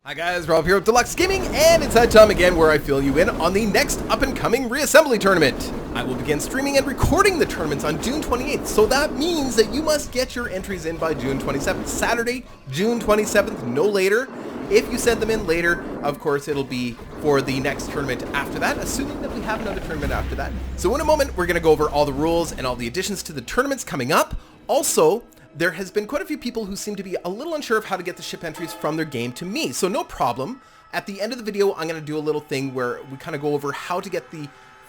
Hi guys, Rob here with Deluks Gaming, and it's that time again where I fill you in on the next up-and-coming Reassembly tournament. I will begin streaming and recording the tournaments on June 28th, so that means that you must get your entries in by June 27th. Saturday, June 27th, no later. If you send them in later, of course, it'll be for the next tournament after that, assuming that we have another tournament after that. So in a moment, we're going to go over all the rules and all the additions to the tournaments coming up. Also, there has been quite a few people who seem to be a little unsure of how to get the ship entries from their game to me. So no problem. At the end of the video, I'm going to do a little thing where we kind of go over how to get the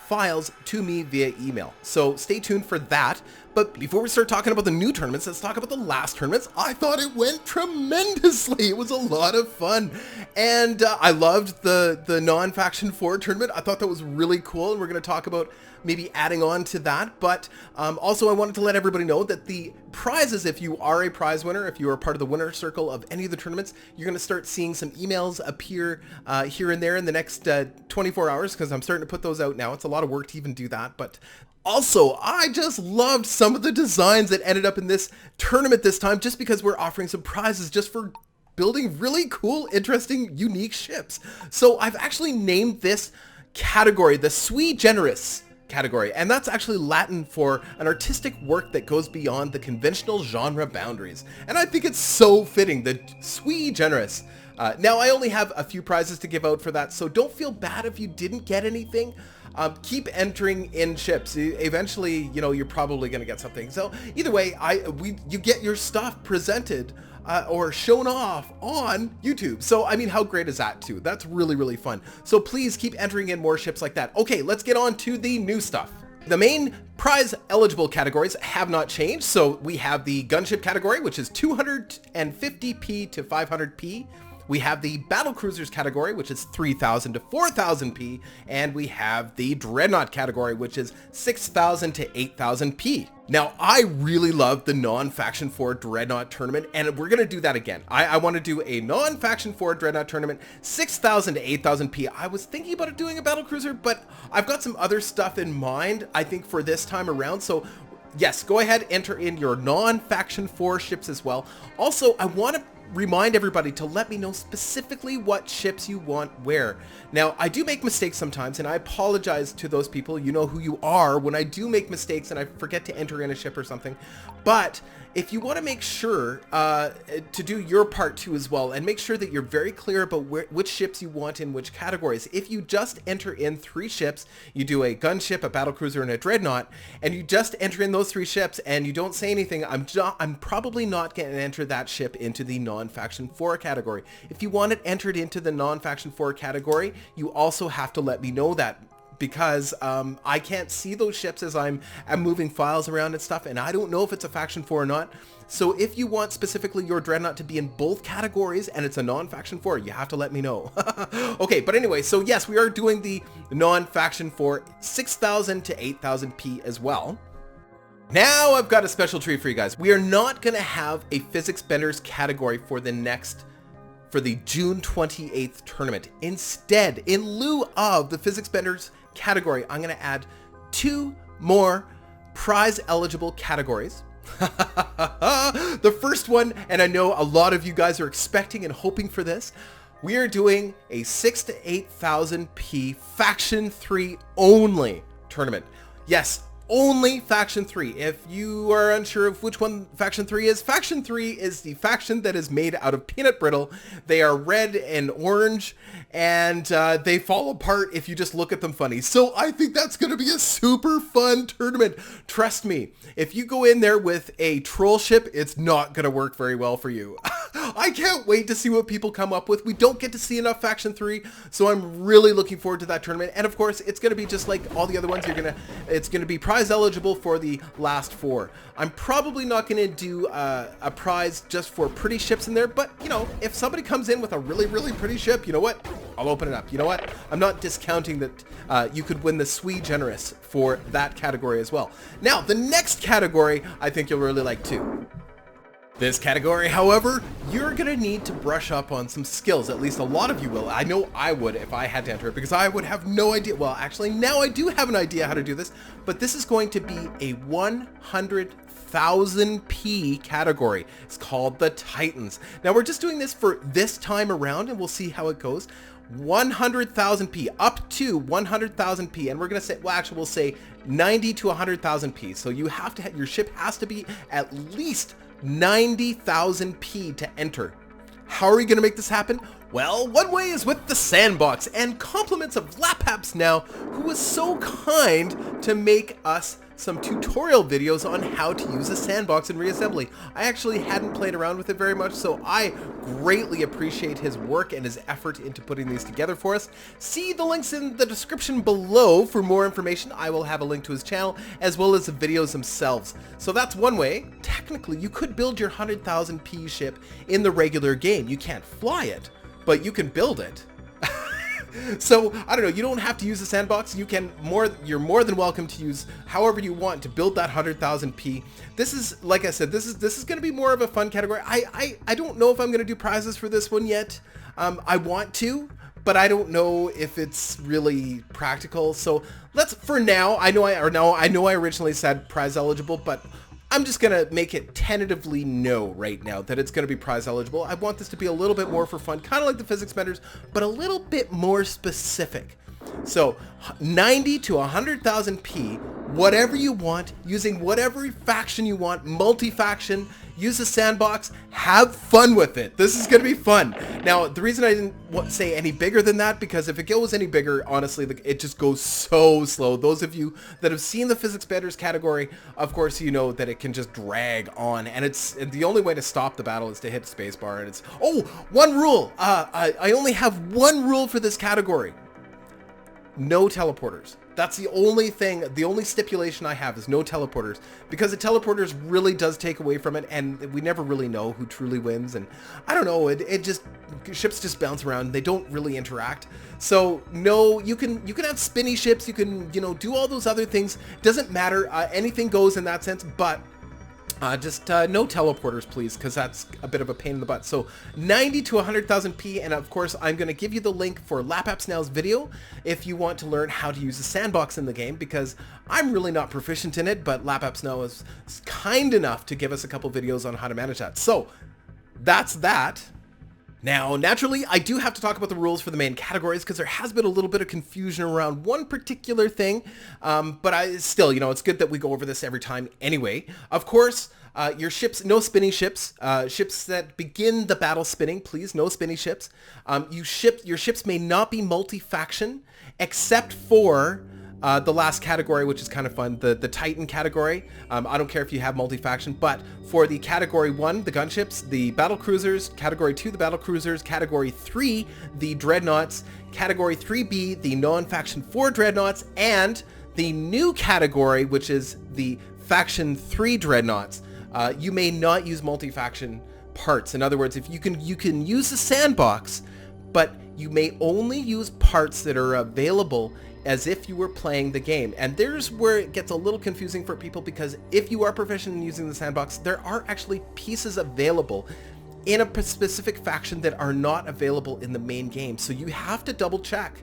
files to me via email. So stay tuned for that. But before we start talking about the new tournaments, let's talk about the last tournaments. I thought it went tremendously. It was a lot of fun. And I loved the non-Faction 4 tournament. I thought that was really cool. And we're going to talk about maybe adding on to that. But also I wanted to let everybody know that the prizes, if you are a prize winner, if you are part of the winner circle of any of the tournaments, you're going to start seeing some emails appear here and there in the next 24 hours, because I'm starting to put those out now. It's a lot of work to even do that. But also, I just loved some of the designs that ended up in this tournament this time, just because we're offering some prizes just for building really cool, interesting, unique ships. So I've actually named this category the Sui Generis category, and that's actually Latin for an artistic work that goes beyond the conventional genre boundaries. And I think it's so fitting, the Sui Generis. Now, I only have a few prizes to give out for that, so don't feel bad if you didn't get anything. Keep entering in ships. Eventually, you know, you're probably going to get something. So either way, you get your stuff presented or shown off on YouTube. So, I mean, how great is that too? That's really, really fun. So please keep entering in more ships like that. Okay, let's get on to the new stuff. The main prize eligible categories have not changed. So we have the Gunship category, which is 250p to 500p. We have the Battle Cruisers category, which is 3,000 to 4,000p, and we have the Dreadnought category, which is 6,000 to 8,000p. Now, I really love the non-Faction 4 Dreadnought tournament, and we're going to do that again. I want to do a non-Faction 4 Dreadnought tournament, 6,000 to 8,000p. I was thinking about doing a Battle Cruiser, but I've got some other stuff in mind, I think, for this time around, so yes, go ahead, enter in your non-Faction 4 ships as well. Also, I want to remind everybody to let me know specifically what ships you want where. Now, I do make mistakes sometimes, and I apologize to those people. You know who you are when I do make mistakes and I forget to enter in a ship or something. But if you want to make sure to do your part too as well, and make sure that you're very clear about which ships you want in which categories. If you just enter in 3 ships, you do a gunship, a battlecruiser, and a dreadnought, and you just enter in those 3 ships and you don't say anything, I'm probably not going to enter that ship into the non-Faction 4 category. If you want it entered into the non-Faction 4 category, you also have to let me know that, because I can't see those ships as I'm moving files around and stuff, and I don't know if it's a Faction 4 or not. So if you want specifically your Dreadnought to be in both categories and it's a non-Faction 4, you have to let me know. Okay, but anyway, so yes, we are doing the non-Faction 4 6,000 to 8,000p as well. Now I've got a special treat for you guys. We are not going to have a Physics Benders category for the June 28th tournament. Instead, in lieu of the Physics Benders category, I'm going to add 2 more prize eligible categories. The first one, and I know a lot of you guys are expecting and hoping for this, we are doing a 6,000 to 8,000p Faction 3 only tournament. Yes, only Faction 3. If you are unsure of which one Faction 3 is the faction that is made out of peanut brittle. They are red and orange, and they fall apart if you just look at them funny. So I think that's going to be a super fun tournament. Trust me, if you go in there with a troll ship, it's not going to work very well for you. I can't wait to see what people come up with. We don't get to see enough Faction 3, so I'm really looking forward to that tournament. And of course, it's going to be just like all the other ones. It's going to be prize eligible for the last 4. I'm probably not going to do a prize just for pretty ships in there, but you know, if somebody comes in with a really, really pretty ship, you know what? I'll open it up. You know what? I'm not discounting that you could win the Sui Generis for that category as well. Now, the next category I think you'll really like too. This category, however, you're gonna need to brush up on some skills. At least a lot of you will. I know I would if I had to enter it, because I would have no idea. Well, actually, now I do have an idea how to do this, but this is going to be a 100,000p category. It's called the Titans. Now, we're just doing this for this time around, and we'll see how it goes. 100,000p, up to 100,000p, and we're gonna say, well, actually, we'll say 90 to 100,000p. So you have to, your ship has to be at least 90,000p to enter. How are we going to make this happen? Well, one way is with the sandbox, and compliments of Laps-Aapnows, who was so kind to make us some tutorial videos on how to use a sandbox in Reassembly. I actually hadn't played around with it very much, so I greatly appreciate his work and his effort into putting these together for us. See the links in the description below for more information. I will have a link to his channel as well as the videos themselves. So that's one way. Technically, you could build your 100,000p ship in the regular game. You can't fly it, but you can build it. So, I don't know, you don't have to use the sandbox. You're more than welcome to use however you want to build that 100,000p. This is, like I said, this is going to be more of a fun category. I don't know if I'm going to do prizes for this one yet. I want to, but I don't know if it's really practical. So let's, for now, I know I originally said prize eligible, but I'm just going to make it tentatively no right now that it's going to be prize eligible. I want this to be a little bit more for fun, kind of like the physics benders, but a little bit more specific. So 90 to 100,000p, whatever you want, using whatever faction you want, multi-faction, use a sandbox, have fun with it. This is going to be fun. Now, the reason I didn't say any bigger than that, because if it goes any bigger, honestly, it just goes so slow. Those of you that have seen the physics benders category, of course, you know that it can just drag on, and it's the only way to stop the battle is to hit spacebar. And it's, oh, one rule. I only have one rule for this category. No teleporters. That's the only thing, the only stipulation I have is no teleporters, because the teleporters really does take away from it, and we never really know who truly wins. And I don't know, it just, ships just bounce around, they don't really interact. So no, you can have spinny ships, you can, you know, do all those other things. Doesn't matter, anything goes in that sense, but just no teleporters, please, because that's a bit of a pain in the butt. So 90 to 100,000p, and of course, I'm going to give you the link for Laps-Aapnows' video if you want to learn how to use a sandbox in the game, because I'm really not proficient in it, but Laps-Aapnows is kind enough to give us a couple videos on how to manage that. So that's that. Now, naturally, I do have to talk about the rules for the main categories, because there has been a little bit of confusion around one particular thing, but still, you know, it's good that we go over this every time anyway. Of course, your ships, no spinning ships, ships that begin the battle spinning, please, no spinning ships. Your ships may not be multi-faction, except for the last category, which is kind of fun, the Titan category. I don't care if you have multi-faction, but for the category 1, the gunships, the battle cruisers, category 2, the battle cruisers, category 3, the dreadnoughts, category 3B, the non-faction 4 dreadnoughts, and the new category, which is the faction 3 dreadnoughts. You may not use multi-faction parts. In other words, if you can use the sandbox, but you may only use parts that are available as if you were playing the game. And there's where it gets a little confusing for people, because if you are proficient in using the sandbox, there are actually pieces available in a specific faction that are not available in the main game. So you have to double check.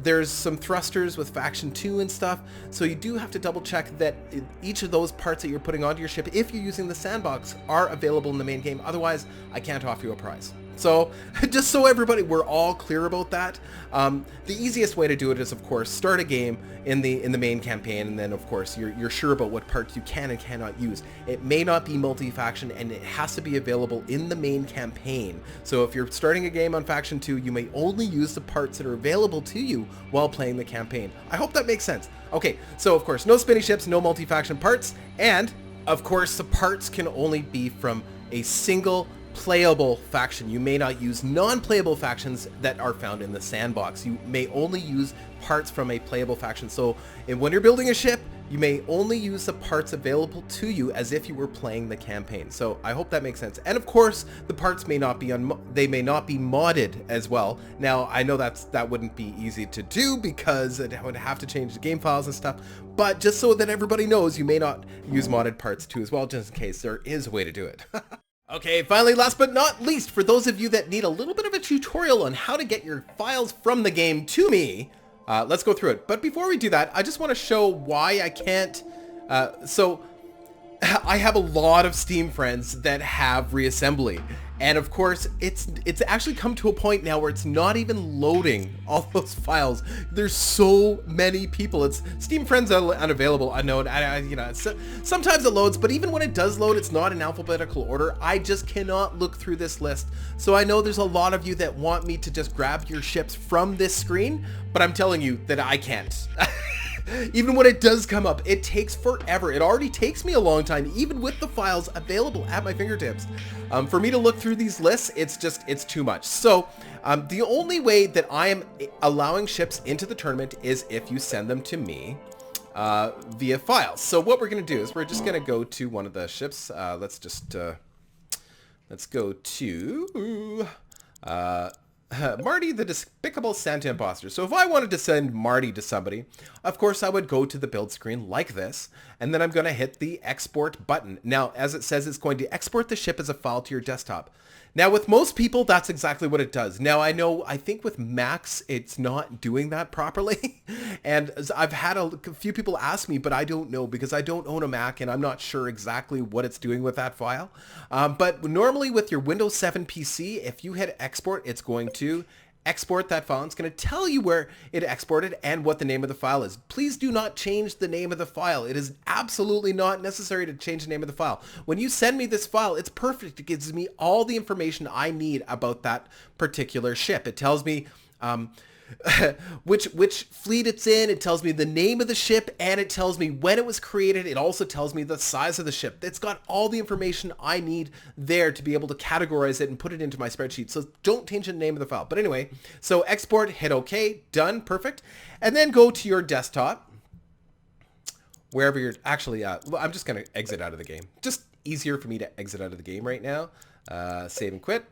There's some thrusters with faction 2 and stuff, so you do have to double check that each of those parts that you're putting onto your ship, if you're using the sandbox, are available in the main game. Otherwise, I can't offer you a prize. So just so we're all clear about that, the easiest way to do it is, of course, start a game in the main campaign, and then of course you're sure about what parts you can and cannot use. It may not be multi-faction, and it has to be available in the main campaign. So if you're starting a game on faction 2, you may only use the parts that are available to you while playing the campaign. I hope that makes sense. Okay, so of course, no spinny ships, no multi-faction parts, and of course the parts can only be from a single playable faction. You may not use non-playable factions that are found in the sandbox. You may only use parts from a playable faction. So when you're building a ship, You may only use the parts available to you as if you were playing the campaign. So I hope that makes sense. And of course, the parts may not be they may not be modded as well. Now, I know that wouldn't be easy to do because it would have to change the game files and stuff. But just so that everybody knows, you may not use modded parts too as well, just in case there is a way to do it. Okay, finally, last but not least, for those of you that need a little bit of a tutorial on how to get your files from the game to me, let's go through it. But before we do that, I just want to show why I can't. So I have a lot of Steam friends that have Reassembly. And of course, it's actually come to a point now where it's not even loading all those files. There's so many people. It's Steam friends are unavailable, unknown. Sometimes it loads, but even when it does load, it's not in alphabetical order. I just cannot look through this list. So I know there's a lot of you that want me to just grab your ships from this screen, but I'm telling you that I can't. Even when it does come up, it takes forever. It already takes me a long time, even with the files available at my fingertips. For me to look through these lists, it's too much. So the only way that I am allowing ships into the tournament is if you send them to me via files. So what we're going to do is we're just going to go to one of the ships. Let's go to Marty the Despicable Santa Imposter. So if I wanted to send Marty to somebody, of course I would go to the build screen like this, and then I'm going to hit the export button. Now, as it says, it's going to export the ship as a file to your desktop. Now, with most people, that's exactly what it does. Now, I think with Macs, it's not doing that properly. And I've had a few people ask me, but I don't know because I don't own a Mac and I'm not sure exactly what it's doing with that file. But normally with your Windows 7 PC, if you hit export, it's going to export that file. It's going to tell you where it exported and what the name of the file is. Please do not change the name of the file. It is absolutely not necessary to change the name of the file. When you send me this file, it's perfect. It gives me all the information I need about that particular ship. It tells me which fleet it's in, it tells me the name of the ship, and it tells me when it was created. It also tells me the size of the ship. It's got all the information I need there to be able to categorize it and put it into my spreadsheet. So don't change the name of the file. But anyway, so export, hit OK, done, perfect. And then go to your desktop, wherever you're actually, I'm just going to exit out of the game. Just easier for me to exit out of the game right now. Save and quit.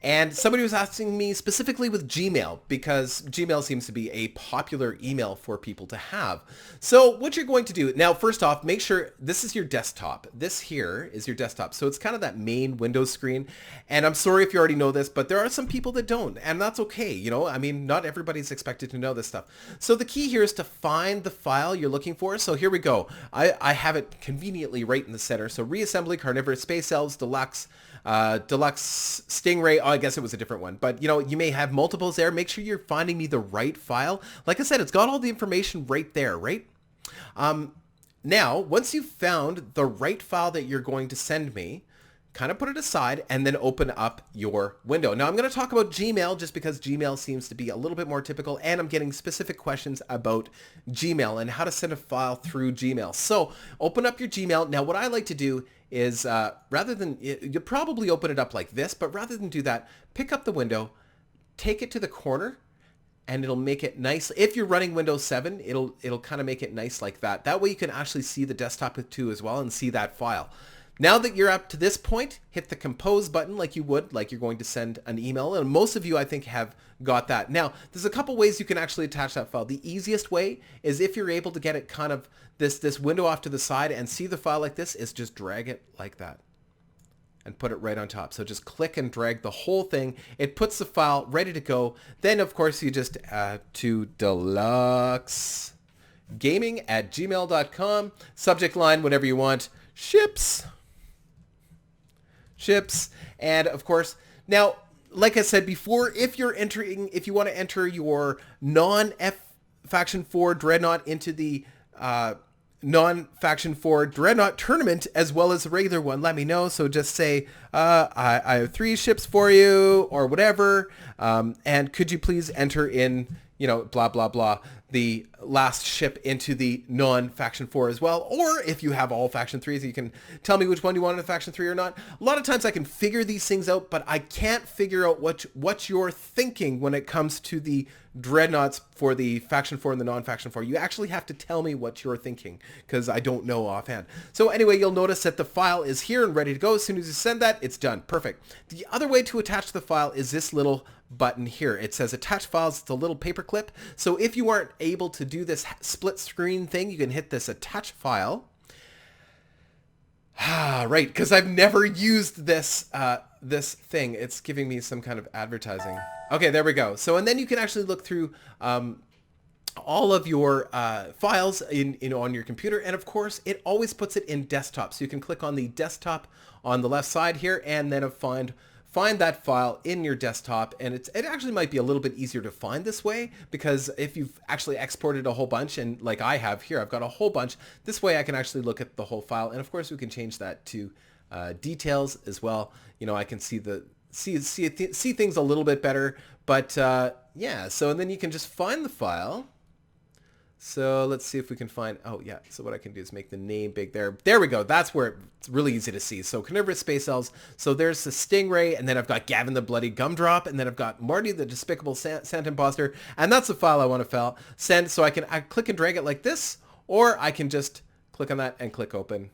And somebody was asking me specifically with Gmail, because Gmail seems to be a popular email for people to have. So what you're going to do, now first off, make sure this is your desktop. This here is your desktop. So it's kind of that main Windows screen. And I'm sorry if you already know this, but there are some people that don't, and that's okay. You know, I mean, not everybody's expected to know this stuff. So the key here is to find the file you're looking for. So here we go. I have it conveniently right in the center. So Reassembly, Carnivorous Space Elves, Deluks, Deluxe Stingray. Oh, I guess it was a different one, but you know, you may have multiples there. Make sure you're finding me the right file. Like I said, it's got all the information right there, right? Now, once you've found the right file that you're going to send me, kind of put it aside and then open up your window. Now I'm going to talk about Gmail just because Gmail seems to be a little bit more typical, and I'm getting specific questions about Gmail and how to send a file through Gmail. So open up your Gmail. Now what I like to do is rather than, you probably open it up like this, but rather than do that, pick up the window, take it to the corner, and it'll make it nice. If you're running Windows 7, it'll kind of make it nice like that. That way you can actually see the desktop too as well and see that file. Now that you're up to this point, hit the compose button like you would, like you're going to send an email. And most of you, I think, have got that. Now, there's a couple ways you can actually attach that file. The easiest way is if you're able to get it kind of this window off to the side and see the file like this, is just drag it like that and put it right on top. So just click and drag the whole thing. It puts the file ready to go. Then, of course, you just add to deluksgaming@gmail.com. Subject line, whatever you want. Ships. And of course, now, like I said before, if you want to enter your non-Faction 4 Dreadnought into the non-Faction 4 Dreadnought tournament as well as the regular one, let me know. So just say, I have 3 ships for you or whatever. And could you please enter in, you know, blah, blah, blah, the last ship into the non-Faction 4 as well. Or if you have all Faction 3s, you can tell me which one you want in Faction 3 or not. A lot of times I can figure these things out, but I can't figure out what you're thinking when it comes to the Dreadnoughts for the Faction 4 and the non-Faction 4. You actually have to tell me what you're thinking, because I don't know offhand. So anyway, you'll notice that the file is here and ready to go. As soon as you send that, it's done. Perfect. The other way to attach the file is this little button here. It says attach files. It's a little paper clip. So if you aren't able to do this split screen thing, you can hit this attach file. Right, because I've never used this this thing. It's giving me some kind of advertising. Okay, there we go. So, and then you can actually look through all of your files on your computer, and of course, it always puts it in desktop. So you can click on the desktop on the left side here, and then find that file in your desktop, and it actually might be a little bit easier to find this way, because if you've actually exported a whole bunch, and like I have here, I've got a whole bunch, this way I can actually look at the whole file, and of course we can change that to details as well. You know, I can see things a little bit better, but yeah, so and then you can just find the file. So let's see if we can find, oh yeah, so what I can do is make the name big there. There we go, that's where it's really easy to see. So Carnivorous Space Elves, so there's the Stingray, and then I've got Gavin the Bloody Gumdrop, and then I've got Marty the Despicable Santa Imposter, and that's the file I want to send. So I click and drag it like this, or I can just click on that and click open,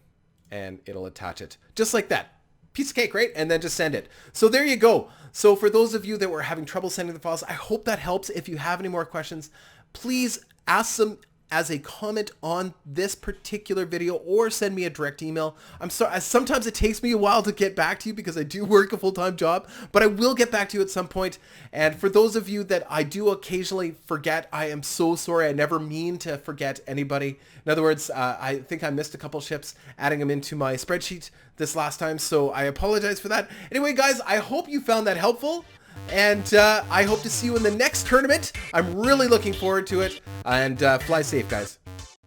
and it'll attach it. Just like that. Piece of cake, right? And then just send it. So there you go. So for those of you that were having trouble sending the files, I hope that helps. If you have any more questions, please ask them as a comment on this particular video, or send me a direct email. I'm sorry, sometimes it takes me a while to get back to you because I do work a full-time job, but I will get back to you at some point. And for those of you that I do occasionally forget, I am so sorry. I never mean to forget anybody. In other words, I think I missed a couple ships adding them into my spreadsheet this last time, so I apologize for that. Anyway, guys, I hope you found that helpful. And I hope to see you in the next tournament. I'm really looking forward to it. And fly safe, guys.